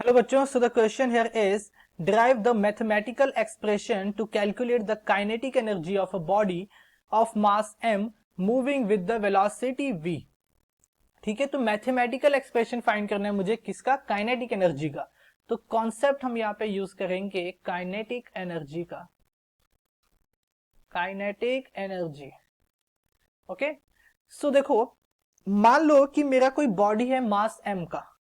Hello बच्चों, so the question here is derive the mathematical expression to calculate the kinetic energy of a body of mass m moving with the velocity v। ठीक है, तो mathematical expression find करना है मुझे किसका, kinetic energy का। तो कॉन्सेप्ट हम यहाँ पे यूज करेंगे काइनेटिक एनर्जी का, काइनेटिक एनर्जी। ओके, सो देखो, मान लो कि मेरा कोई बॉडी है मास m का,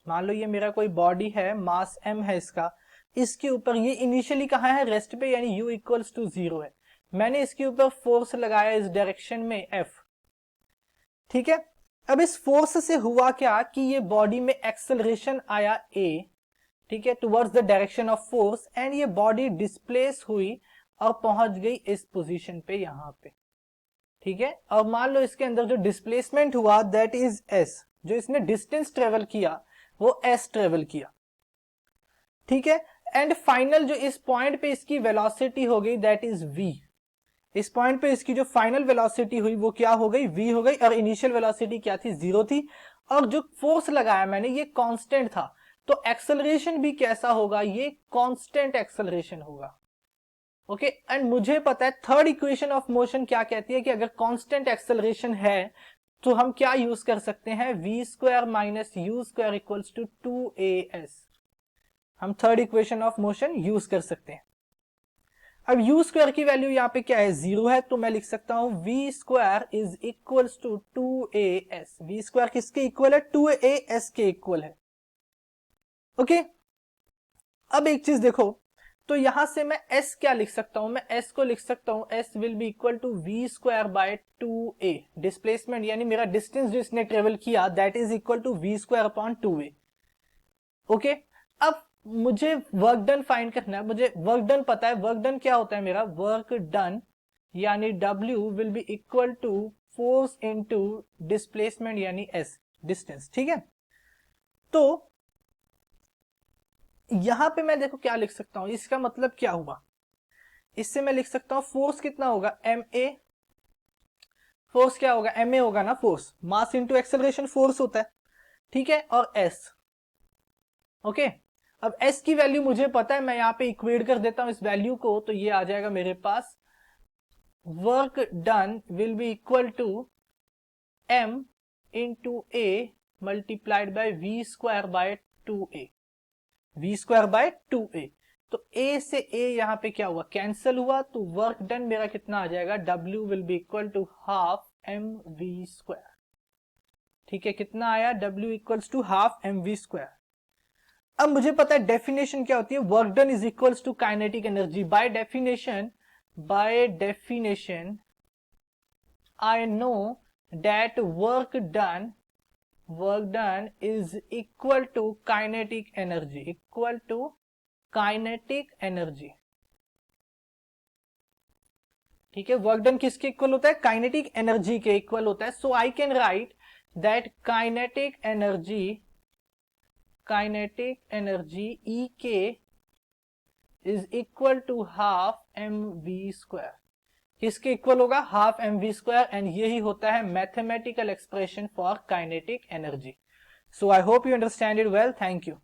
मान लो ये मेरा कोई बॉडी है, मास m है इसका, इसके ऊपर ये इनिशियली कहाँ है, रेस्ट पे, यानी u इक्वल्स टू 0 है। मैंने इसके ऊपर फोर्स लगाया इस डायरेक्शन में F। ठीक है, अब इस फोर्स से हुआ क्या कि ये बॉडी में एक्सेलरेशन आया a, ठीक है, towards the direction of force, and ये बॉडी डिस्प्लेस हुई और पहुंच गई इस पोजीशन पे, यहां पे। ठीक है, और मान लो इसके अंदर जो डिस्प्लेसमेंट हुआ दैट इज s, जो इसने डिस्टेंस ट्रेवल किया वो s ट्रेवल किया। ठीक है, एंड फाइनल जो इस पॉइंट पे इसकी वेलोसिटी हो गई दैट इज v। इस पॉइंट पे इसकी जो फाइनल वेलोसिटी हुई वो क्या हो गई, v हो गई, और इनिशियल वेलोसिटी क्या थी, 0 थी, और जो फोर्स लगाया मैंने ये कांस्टेंट था। तो एक्सेलरेशन भी कैसा होगा, ये कांस्टेंट एक्सेलरेशन होगा। ओके, एंड मुझे पता है थर्ड इक्वेशन ऑफ मोशन क्या कहती है कि अगर कांस्टेंट एक्सेलरेशन है तो हम क्या यूज कर सकते हैं, v square minus u square equals to 2as। हम third equation of motion use कर सकते हैं। अब यू स्क्वायर की वैल्यू यहाँ पे क्या है, 0 है, तो मैं लिख सकता हूं v square is equals to 2as। v square किसके इक्वल है, 2as के इक्वल है। ओके, अब एक चीज देखो, तो यहां से मैं s क्या लिख सकता हूं, मैं s को लिख सकता हूं s will be equal to v square by 2a। Displacement यानी मेरा डिस्टेंस जो इसने ट्रेवल किया that is equal to v square upon 2a। Okay, अब मुझे वर्क डन फाइंड करना है, मुझे वर्क डन पता है। वर्क डन क्या होता है मेरा, वर्क डन यानी w will be equal to force into displacement यानी s, डिस्टेंस। ठीक है, तो यहां पे मैं देखो क्या लिख सकता हूं, इसका मतलब क्या हुआ, इससे मैं लिख सकता हूं फोर्स कितना होगा, ma। फोर्स क्या होगा, ma होगा ना, force mass into acceleration force होता है। ठीक है, और s। ओके, अब s की वैल्यू मुझे पता है, मैं यहां पे इक्वेट कर देता हूं इस वैल्यू को, तो ये आ जाएगा मेरे पास work done will be equal to m into a multiplied by v square by 2a, v square by 2a। तो a से a यहां पे क्या हुआ, कैंसिल हुआ, तो वर्क डन मेरा कितना आ जाएगा, w will be equal to half mv square. ठीक है, कितना आया, w equals to half mv square. अब मुझे पता है डेफिनेशन क्या होती है, work done is equals to kinetic energy. By definition I know that work done is equal to kinetic energy, equal to kinetic energy। ठीक है, वर्क डन किसके इक्वल होता है, काइनेटिक एनर्जी के इक्वल होता है। So I can write that kinetic energy E k is equal to half mv square. किसके equal होगा, हाफ mv स्क्वायर, एंड यही होता है mathematical expression for kinetic energy. So I hope you understand it well, thank you.